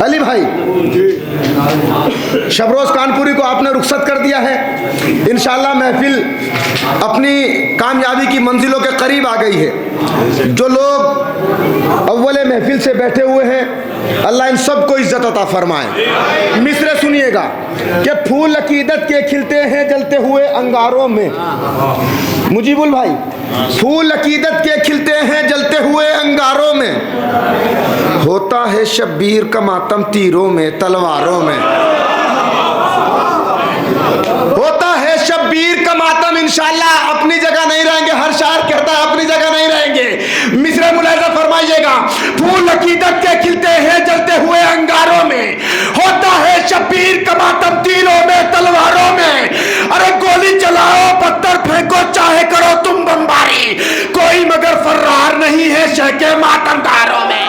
अली भाई, शबरोज कानपुरी को आपने रुखसत कर दिया है। इंशाअल्लाह महफिल अपनी कामयाबी की मंजिलों के करीब आ गई है। जो लोग अव्वले महफिल से बैठे हुए हैं, अल्लाह इन सबको इज्जत अता फरमाए। मिसरे सुनिएगा कि फूल अकीदत के खिलते हैं जलते हुए अंगारों में। मुजीबुल भाई, फूल अकीदत के खिलते हैं जलते हुए अंगारों में, होता है शब्बीर का मातम तीरों में तलवारों में। होता है शब्बीर का मातम, इंशाअल्लाह अपनी जगह नहीं रहेंगे। हर शायर कहता है अपनी जगह नहीं रहेंगे। मिसरे मुलाहिजा फरमाइएगा, फूल अकीदत के खिलते हैं जलते हुए अंगारों में, होता है शब्बीर का मातम तीरों में तलवारों में। अरे गोली चलाओ पत्थर फेंको चाहे करो तुम बमबारी, कोई मगर फर्रार नहीं है शह के मातमदारों में।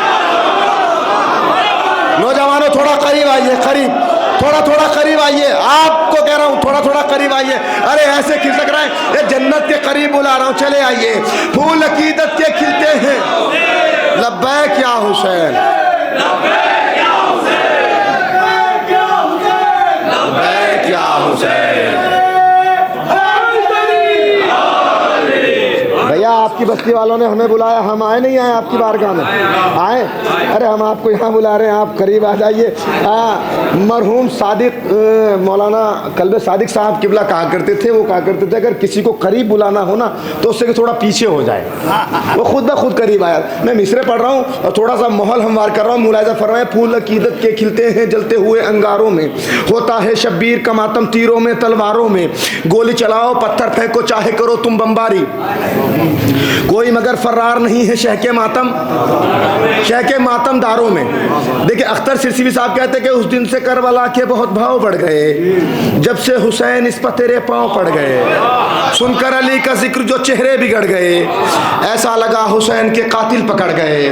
नौजवानों थोड़ा करीब आइए, करीब, थोड़ा थोड़ा करीब आइए। आपको कह रहा हूँ थोड़ा थोड़ा करीब आइए। अरे ऐसे खिसक रहे हैं, ये जन्नत के करीब बुला रहा हूँ, चले आइए। फूल अकीदत के खिलते हैं, लब्बैक या हुसैन, लब्बैक या हुसैन। भैया आपकी बस्ती वालों ने हमें बुलाया, हम आए नहीं आए आपकी बारगाह में? आए? अरे हम आपको यहाँ बुला रहे हैं, आप करीब आ जाइए। मरहूम सादिक मौलाना कल्बे सादिक साहब किबला कहा करते थे, वो कहा करते थे अगर किसी को करीब बुलाना हो ना तो उससे कि थोड़ा पीछे हो जाए। वो खुद ब खुद करीब आया। मैं मिसरे पढ़ रहा हूँ और थोड़ा सा माहौल हमवार कर रहा हूँ। मुलाहिजा फरमाए, फूल अकीदत के खिलते हैं जलते हुए अंगारों में, होता है शब्बीर का मातम तीरों में तलवारों में। गोली चलाओ पत्थर फेंको चाहे करो तुम बमबारी, कोई मगर फर्रार नहीं है शह के मातमदारों में। देखिए अख्तर सिरसिवी साहब कहते हैं कि उस दिन से करबला के बहुत भाव बढ़ गए, जब से हुसैन इस पर तेरे पांव पड़ गए। सुनकर अली का जिक्र जो चेहरे बिगड़ गए, ऐसा लगा हुसैन के कातिल पकड़ गए।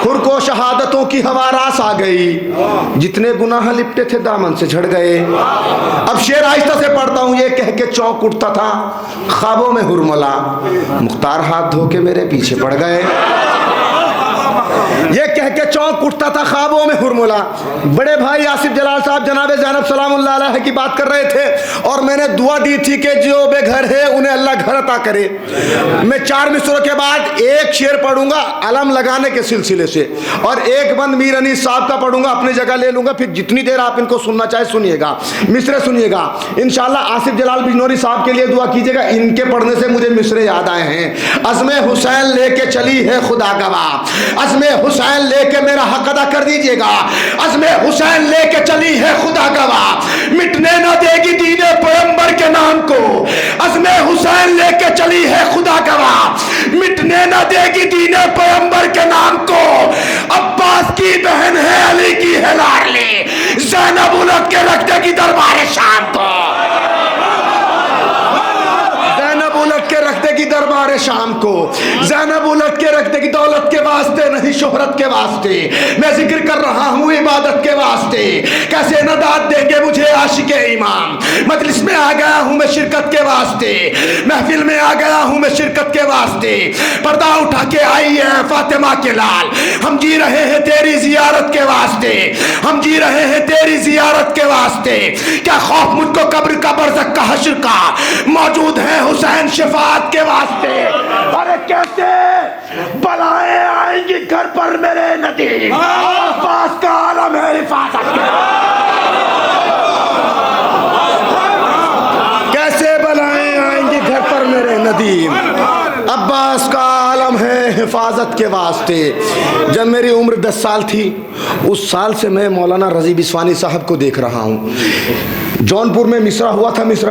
खुर को शहादतों की हवा रास आ गई, जितने गुनाह लिपटे थे दामन से झड़ गए। अब शेर आहिस्ता से पढ़ता हूँ, ये कह के चौंक उठता था ख्वाबों में हुरमला, मुख्तार हाथ धो के मेरे पीछे पड़ गए। ये कह के चौंक उठता था ख्वाबों में हुरमुला। बड़े भाई आसिफ जलाल साहब जनाब ज़ैनब सलामुल्लाह अलैहा की बात कर रहे थे और मैंने दुआ दी थी कि जो बेघर है उन्हें अल्लाह घर अता करे। मैं 4 मिसरों के बाद एक शेर पढ़ूंगा अलम लगाने के सिलसिले से, और एक बंद मीर अनीस साहब का पढ़ूंगा, अपनी जगह ले लूंगा। फिर जितनी देर आप इनको सुनना चाहे सुनिएगा, मिसरे सुनिएगा। इंशाअल्लाह आसिफ जलाल बिजनौरी साहब के लिए दुआ कीजिएगा, इनके पढ़ने से मुझे मिसरे याद आए हैं। अज़्मे हुसैन लेके चली है खुदा गवाह, अज़्मे हुसैन लेके मेरा हक अदा कर दीजिएगा। अज़्मे हुसैन लेके चली है खुदा गवाह, मिटने न देगी दीने पैगंबर के नाम को। अज़्मे हुसैन लेके चली है खुदा गवाह, मिटने न देगी दीने पैगंबर के नाम को। अब्बास की बहन है, अली की है लाडली, ज़ैनब उलट के रख देगी दरबार शाम को। उलट के रख देगी दरबार शाम को, ज़ैनब उलट के रख देगी दौलत के वास्ते नहीं शोहरत के वास्ते। मैं जिक्र कर रहा हूँ इबादत के वास्ते, कैसे न दाद देंगे मुझे आशिके इमाम। मजलिस में आ गया हूँ मैं शिरकत के वास्ते, महफिल में आ गया हूँ मैं शिरकत के वास्ते। पर्दा उठा के आई है फातिमा के लाल, हम जी रहे हैं तेरी जियारत के वास्ते, हम जी रहे हैं तेरी जियारत के वास्ते। क्या खौफ मुझको कब्र का बरज़ख का हश्र का, मौजूद है हुसैन शफाअत के वास्ते। अरे कैसे बलाएं आएंगी घर पर मेरे नदीम, अब्बास का आलम है हिफाजत के। कैसे बलाएं आएंगी घर पर मेरे नदीम, अब्बास का आलम है हिफाजत के वास्ते। जब मेरी उम्र 10 साल थी, उस साल से मैं मौलाना रज़ी बिस्वानी साहब को देख रहा हूँ। जौनपुर में मिसरा हुआ था, मिसरा